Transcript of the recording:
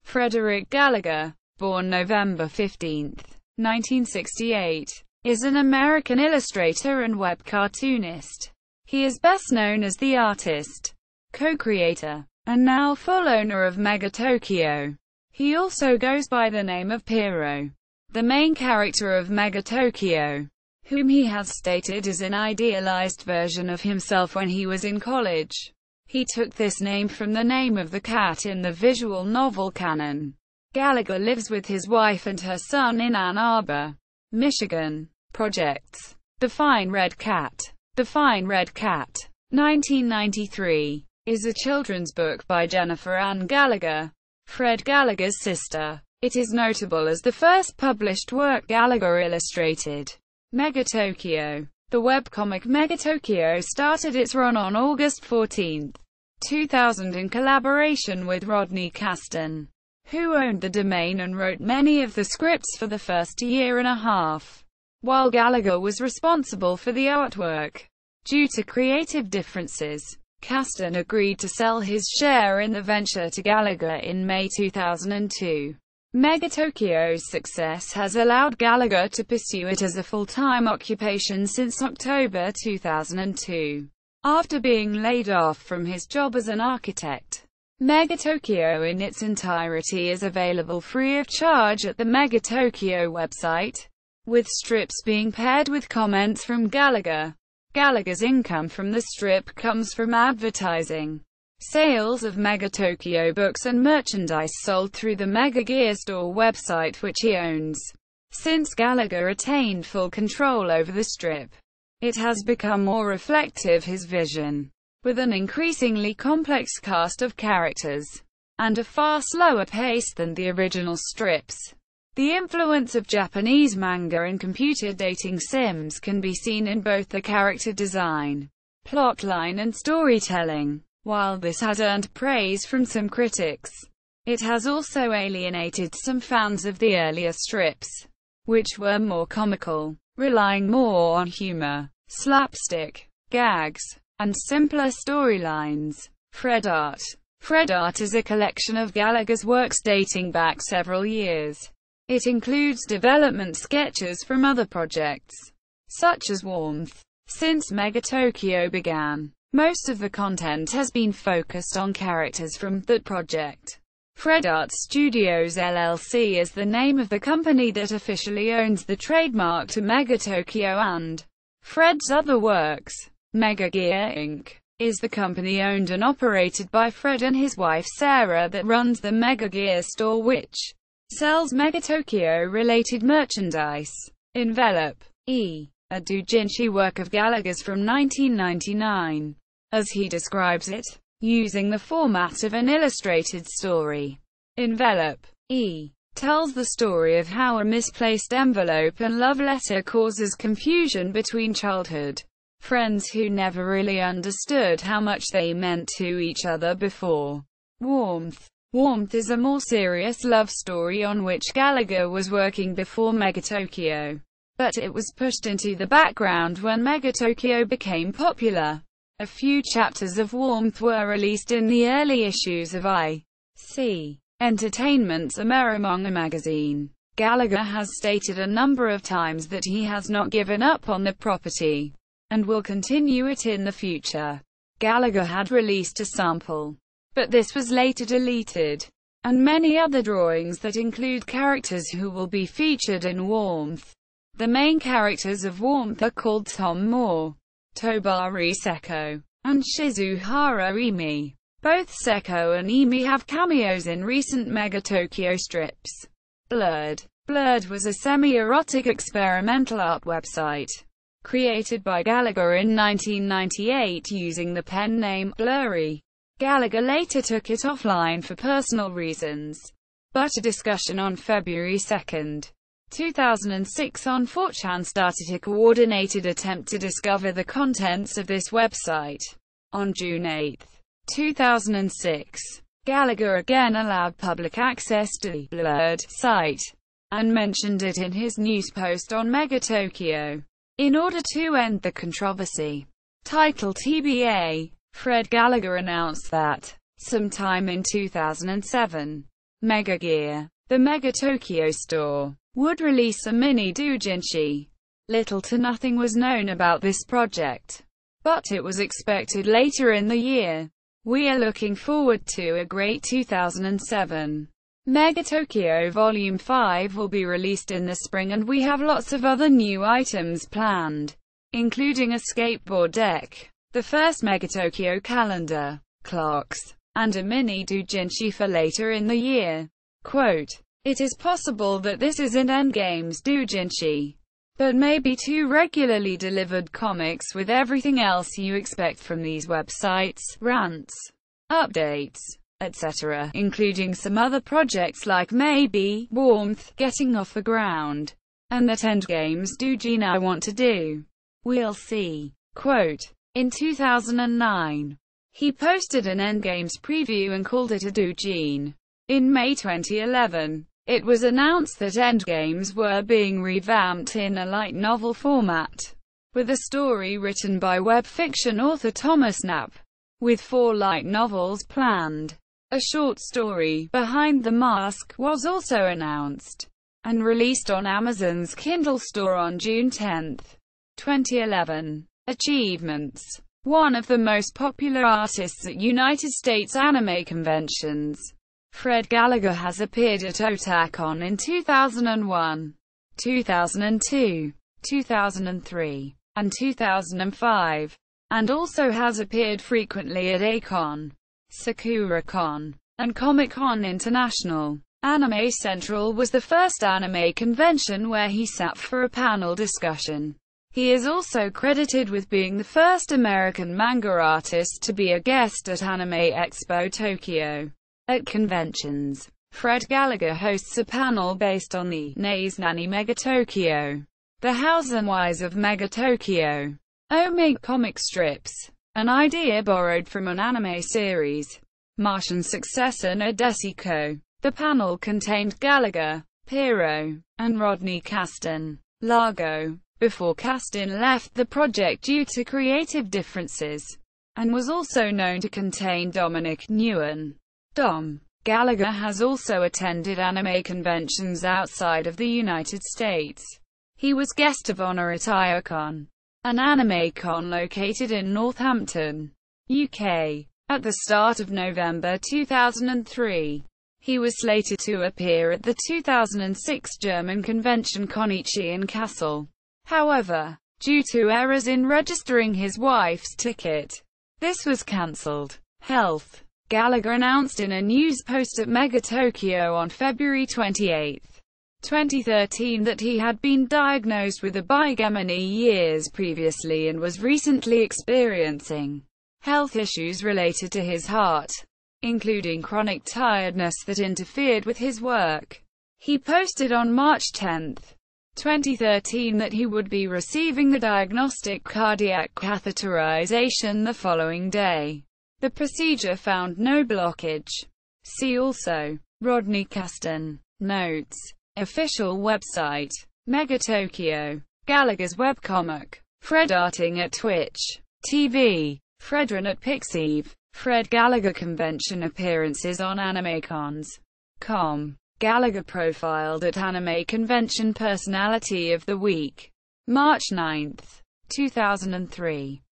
Frederick Gallagher, born November 15, 1968, is an American illustrator and web cartoonist. He is best known as the artist, co-creator, and now full owner of Megatokyo. He also goes by the name of Piro, the main character of Megatokyo, whom he has stated is an idealized version of himself when he was in college. He took this name from the name of the cat in the visual novel Kanon. Gallagher lives with his wife and her son in Ann Arbor, Michigan. Projects: The Fine Red Cat. The Fine Red Cat, 1993, is a children's book by Jennifer Ann Gallagher, Fred Gallagher's sister. It is notable as the first published work Gallagher illustrated. Megatokyo. The webcomic Megatokyo started its run on August 14, 2000 in collaboration with Rodney Caston, who owned the domain and wrote many of the scripts for the first year and a half, while Gallagher was responsible for the artwork. Due to creative differences, Caston agreed to sell his share in the venture to Gallagher in May 2002. Megatokyo's success has allowed Gallagher to pursue it as a full-time occupation since October 2002, after being laid off from his job as an architect. Megatokyo in its entirety is available free of charge at the Megatokyo website, with strips being paired with comments from Gallagher. Gallagher's income from the strip comes from advertising, sales of Megatokyo books and merchandise sold through the Mega Gear Store website which he owns. Since Gallagher attained full control over the strip, it has become more reflective his vision, with an increasingly complex cast of characters, and a far slower pace than the original strips. The influence of Japanese manga and computer dating sims can be seen in both the character design, plotline and storytelling. While this has earned praise from some critics, it has also alienated some fans of the earlier strips, which were more comical, relying more on humor, slapstick, gags, and simpler storylines. Fred Art. Fred Art is a collection of Gallagher's works dating back several years. It includes development sketches from other projects, such as Warmth. Since Megatokyo began, most of the content has been focused on characters from that project. Fred Art Studios LLC is the name of the company that officially owns the trademark to Megatokyo and Fred's other works. Mega Gear Inc. is the company owned and operated by Fred and his wife Sarah that runs the Mega Gear Store, which sells Megatokyo-related merchandise. Envelope. A doujinshi work of Gallagher's from 1999, as he describes it, using the format of an illustrated story. Envelope. Tells the story of how a misplaced envelope and love letter causes confusion between childhood friends who never really understood how much they meant to each other before. Warmth. Warmth is a more serious love story on which Gallagher was working before Megatokyo, but it was pushed into the background when Megatokyo became popular. A few chapters of Warmth were released in the early issues of I.C. Entertainment's Amerimanga magazine. Gallagher has stated a number of times that he has not given up on the property, and will continue it in the future. Gallagher had released a sample, but this was later deleted, and many other drawings that include characters who will be featured in Warmth. The main characters of Warmth are called Tom Moore, Tobari Seko, and Shizuhara Emi. Both Seko and Emi have cameos in recent Megatokyo strips. Blurred. Blurred was a semi-erotic experimental art website, created by Gallagher in 1998 using the pen name Blurry. Gallagher later took it offline for personal reasons, but a discussion on February 2, 2006 on 4chan started a coordinated attempt to discover the contents of this website. On June 8, 2006, Gallagher again allowed public access to the Blurred site, and mentioned it in his news post on Megatokyo. In order to end the controversy, title TBA, Fred Gallagher announced that, sometime in 2007, Mega Gear. The Megatokyo store would release a mini doujinshi. Little to nothing was known about this project, but it was expected later in the year. We are looking forward to a great 2007. Megatokyo Volume 5 will be released in the spring, and we have lots of other new items planned, including a skateboard deck, the first Megatokyo calendar, clocks, and a mini doujinshi for later in the year. Quote, "It is possible that this is an Endgame's doujinshi, but maybe two regularly delivered comics with everything else you expect from these websites, rants, updates, etc., including some other projects like maybe Warmth getting off the ground, and that Endgame's doujin I want to do. We'll see." Quote, in 2009, he posted an Endgame's preview and called it a doujin. In May 2011, it was announced that Endgames were being revamped in a light novel format, with a story written by web fiction author Thomas Knapp, with 4 light novels planned. A short story, Behind the Mask, was also announced, and released on Amazon's Kindle store on June 10, 2011. Achievements. One of the most popular artists at United States anime conventions, Fred Gallagher has appeared at Otakon in 2001, 2002, 2003, and 2005, and also has appeared frequently at A-Kon, Sakura-Con, and Comic-Con International. Anime Central was the first anime convention where he sat for a panel discussion. He is also credited with being the first American manga artist to be a guest at Anime Expo Tokyo. At conventions, Fred Gallagher hosts a panel based on the Naizunani Megatokyo, the Hows and Whys of Megatokyo, Omega comic strips, an idea borrowed from an anime series, Martian successor Nadesico. The panel contained Gallagher, Piro, and Rodney Caston Largo, before Caston left the project due to creative differences, and was also known to contain Dominic Nguyen. Dom. Gallagher has also attended anime conventions outside of the United States. He was guest of honor at IOCON, an anime con located in Northampton, UK. At the start of November 2003, he was slated to appear at the 2006 German convention Konichi in Kassel. However, due to errors in registering his wife's ticket, this was cancelled. Health. Gallagher announced in a news post at Megatokyo on February 28, 2013 that he had been diagnosed with a bigamy years previously and was recently experiencing health issues related to his heart, including chronic tiredness that interfered with his work. He posted on March 10, 2013 that he would be receiving the diagnostic cardiac catheterization the following day. The procedure found no blockage. See also, Rodney Caston. Notes. Official website. Megatokyo. Gallagher's webcomic. Fred arting at Twitch TV. Fredrin at Pixiv. Fred Gallagher convention appearances on AnimeCons.com. Gallagher profiled at Anime Convention Personality of the Week. March 9, 2003.